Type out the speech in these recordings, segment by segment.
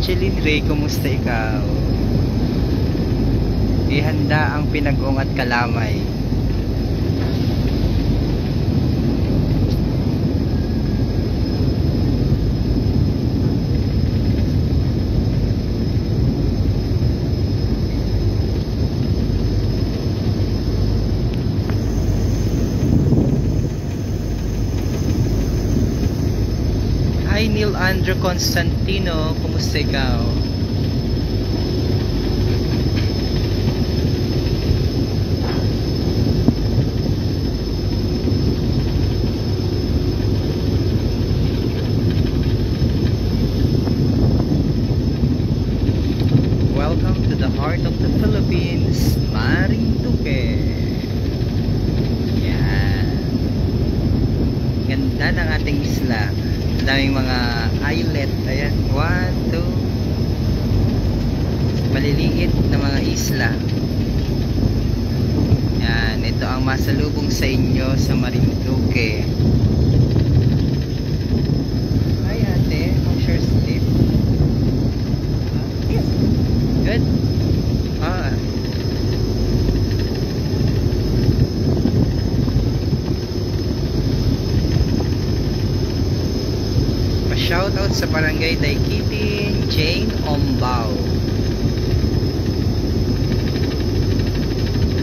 Angeline Ray, kumusta ikaw? Ihanda ang pinag-ong at kalamay. Hi Neil Andrew Constantino, kumusta ikaw? Welcome to the heart of the Philippines, Marinduque. Yan. Ganda ng ating isla. Daming mga islet. Ayan, 1, 2 maliliit na mga isla. Yan, ito ang masalubong sa inyo sa Marinduque. Hi ate, ang share slip. Yes. Good. Shoutout sa Barangay Daikitin, Jane Ombao.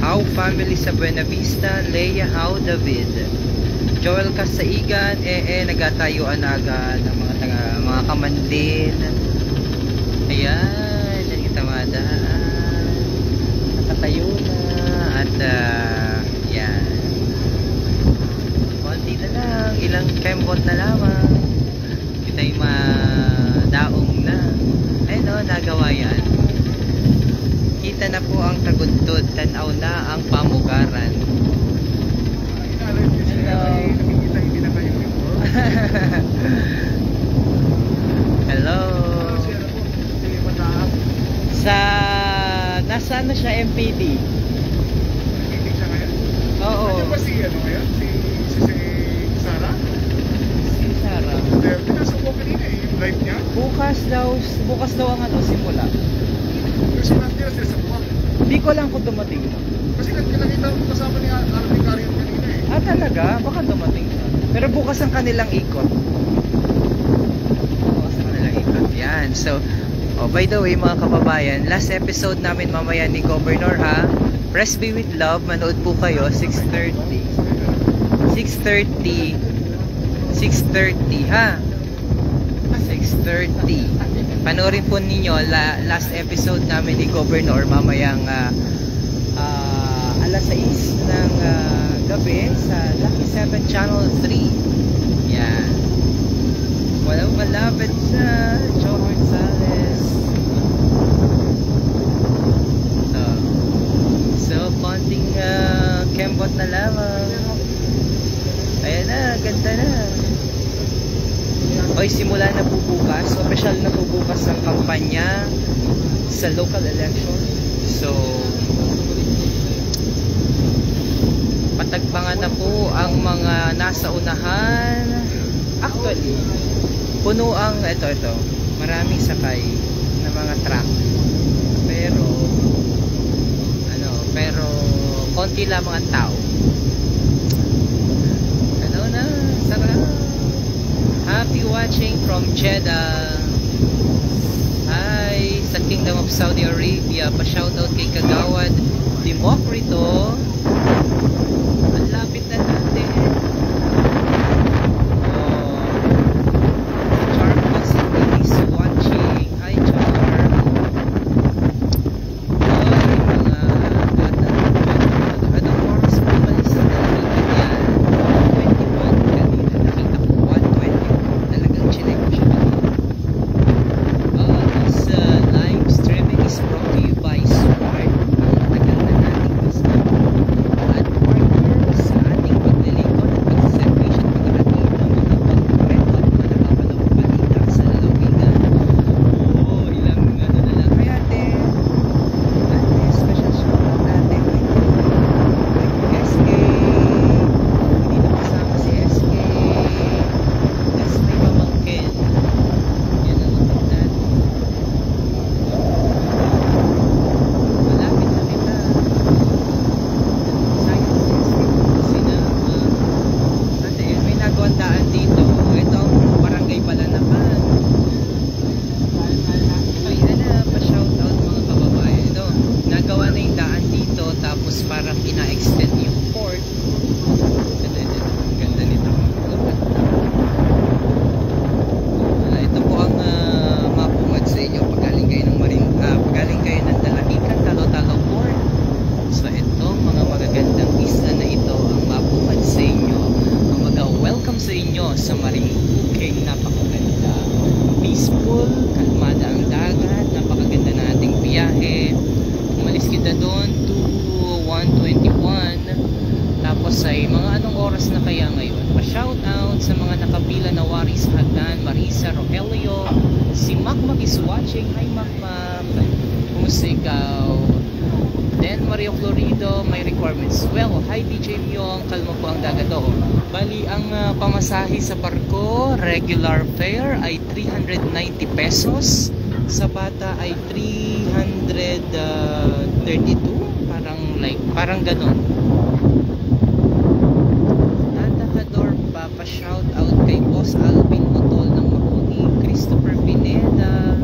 How family sa Buena Vista, Leia How David. Joel Kasaigan, nagatayuan na agad ang mga kamandin. Ayan, dyan kita madaan. Nakatayo na at yan. Konti na lang, ilang kembot na lamang. Tayo madaong na. Ayun o, nagawa yan. Kita na po ang taguntod, tanaw na ang pamugaran. Hello. Sa nasaan na siya, MPD? Oo. Ano ba si ano ngayon? Si Sara? Si Sara. Pinasok ko kanina yung live niya. Bukas daw ang simula. Kasi nandira sila sa buwan. Hindi ko lang kung dumating. Kasi nakita ko kasama ni Arvin Carion kanina eh. Ah, talaga? Baka dumating na. Pero bukas ang kanilang ikot. Yan. So, by the way mga kababayan, last episode namin mamaya ni Governor ha. Press B with Love. Manood po kayo. 6:30 ha. 6:30. Panoorin po ninyo last episode namin ni Governor mamayang alas 6 ng gabi sa Lucky 7 Channel 3. Yan. Walang malapit sa Joe Gonzales. So konting kembot na lamang. Ayan na, ganda na. Okay, simula na po bukas. Official na po bukas ang kampanya sa local election. So, patagbangan na po ang mga nasa unahan. Actually, puno ang, ito, maraming sakay na mga truck. Pero, konti lamang ang tao. Sarap. Happy watching from Jeddah. Hi sa Kingdom of Saudi Arabia. Pa-shoutout kay Kagawad Democrito. Ang lapit na natin. Charm City is watching. Hi Charm. Anong oras po malis na natin yan? 21 kanina. Nakita ko 1:20. Talagang chinek ko siya. This live streaming is brought to you by Smart. Ang tagal na natin gusto. At Mark parang ina-extend yung port. Ganda nito. Ito po ang mapungad sa inyo pagaling kayo ng pagaling kayo ng Dalahican, Talo-Talo Port. So ito, mga magagandang isla na ito ang mapungad sa inyo. Ang mag-welcome sa inyo sa Marinduque. Napakaganda, peaceful, kalmada ang dagat, napakaganda na ating biyahe. Umalis kita doon to 1:21. Tapos ay mga anong oras na kaya ngayon? Pa-shoutout sa mga nakapila na wari sa hagdan. Marisa, Rogelio, si Macmac is watching. Hi Macmac, kumusta ikaw? Then Mario Florido, may requirements. Well, hi DJ Myong, kalma po ang dagat doon. Bali, ang pamasahe sa barko, regular fare ay 390 pesos. Sa bata ay 332. Parang ganun. Nadakador pa, pa-shoutout kay Boss Alvin Motol ng Mahuni, Christopher Pineda.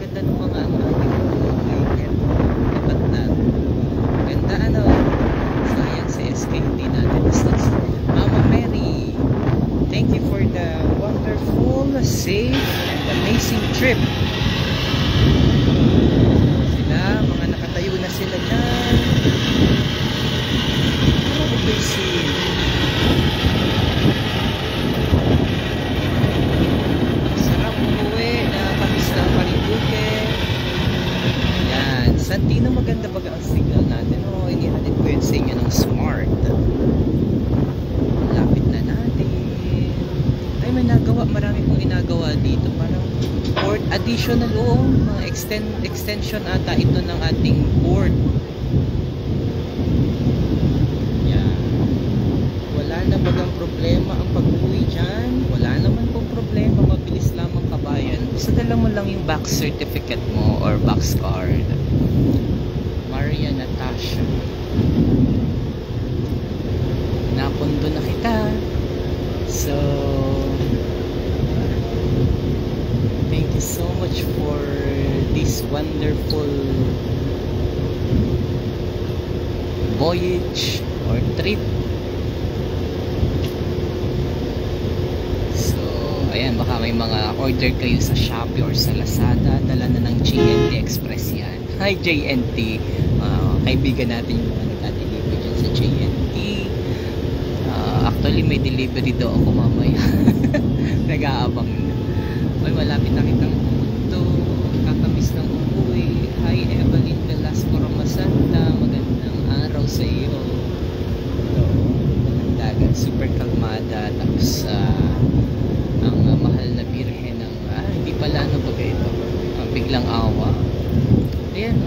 Ganda ng mga dapat na. Ganda So ayan sa SKT natin. Mama Mary, thank you for the wonderful, safe, and amazing trip. Sila, mga nakatayo na sila dyan. Sarap umuwi na kamis ng Marinduque. Yan, Santino, maganda baga ang signal natin. Inihatid ko yun sa inyo ng smart. Lapit na natin. Ay, may nagawa, marami pong inagawa dito. Parang port additional mga extension ata ito ng ating port. Na bagang problema ang pag-uwi dyan, wala naman pong problema, mabilis lamang kabayan. Basta dala mo lang yung back certificate mo or box card. Maria Natasha, napundo na kita. So thank you so much for this wonderful voyage or trip. Ayan, baka may mga order kayo sa Shopee or sa Lazada, dala na ng JNT Express yan. Hi JNT, kaibigan natin yung mga nagka-deliver dyan sa JNT. Actually may delivery daw ako mamaya. Nag-aabang na. Ay, malapit na kitang pumunto, kakamiss ng umuwi. Hi Evelyn Velasco Ramasanta, magandang araw sa iyo. Ang dagat, super kalmada. Tapos ang mahal na birhen ng hindi pala baga ito, biglang awa. Ayan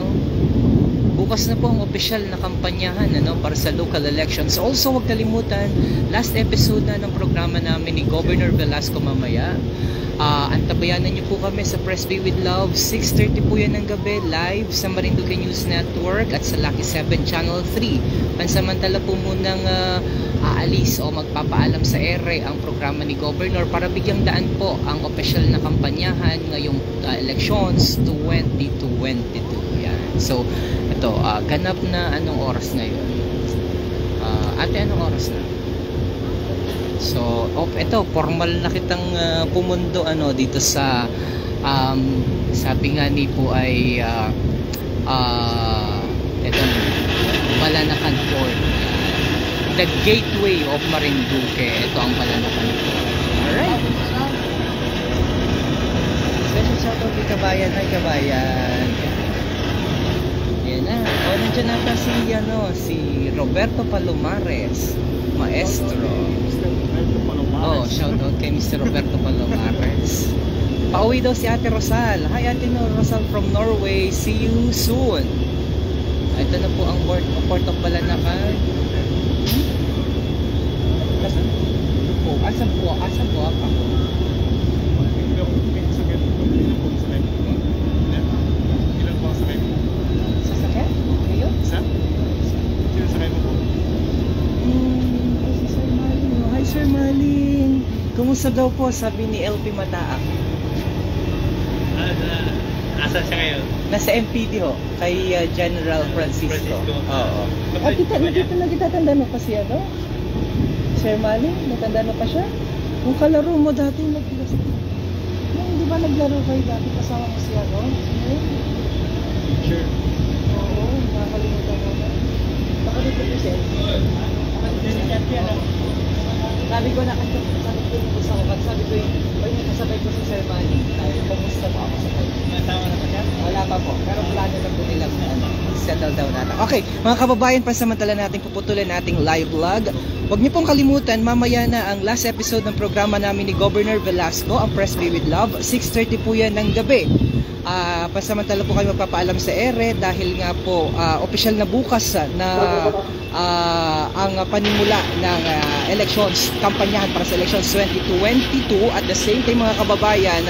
bukas na po ang opisyal na kampanyahan para sa local elections. Also, huwag kalimutan, last episode na ng programa namin ni Governor Velasco mamaya. Antabayanan niyo po kami sa Press Bay with Love, 6:30 po yan ng gabi, live sa Marinduque News Network at sa Lucky 7 Channel 3. Pansamantala po munang aalis o magpapaalam sa ere ang programa ni Governor para bigyang daan po ang opisyal na kampanyahan ngayong elections 2022. Yan. So, ito, ganap na anong oras ngayon? Ate, anong oras na? So, ito, formal na kitang pumundo dito sa sabi nga ni po ay ito, Balanacan Port. The gateway of Marinduque. Ito ang Balanacan Port. Alright. Special shoutout kay Kabayan. Hi Kabayan. Yan na. Nandiyan nata si Roberto Palomares, maestro. Shoutout kay Mr. Roberto Palomares. Pauwi daw si Ate Rosal. Hi Ate Rosal from Norway. See you soon. Ito na po ang Port of Balanacan. Asan po ako? Sasakyan? Ngayon? Sino sakay mo po? Hi Sir Marlin. Kumusta daw po? Sabi ni LP Mataak. Asan siya ngayon? Nasa MPD ho, kay General Francisco. Oo. At nagtatanda mo pa siya, no? Sir Mali, natanda mo pa siya? Kung kalaro mo dati, di ba naglaro kayo dati kasama mo siya, no? Sure. Oo, nakakalimutan mo na. Baka dito po siya. Sabi ko na, sabi ko yung gusto ko, sabi ko yung, pag nakasabay ko si Sir Manny, kumusta po ako sa kanya. Natawa na ba siya? Wala pa po, pero plano na po nilang settle down natin. Okay, mga kababayan, pansamantala natin puputulan nating live vlog. Huwag niyo pong kalimutan, mamaya na ang last episode ng programa namin ni Governor Velasco, ang Press Me With Love. 6:30 po yan ng gabi. Pansamantala po kayo magpapaalam sa ere dahil nga po opisyal na bukas na ang panimula ng elections, kampanyahan para sa elections 2022. At the same time mga kababayan,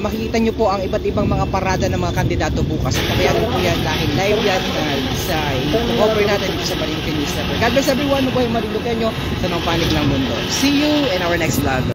makikita nyo po ang iba't ibang mga parada ng mga kandidato bukas. At kakayanin po yan dahil live yan sa cover natin dito sa Marinduque News Network. God bless everyone, mabuhay Marinduque nyo sa mga panig ng mundo. See you in our next vlog.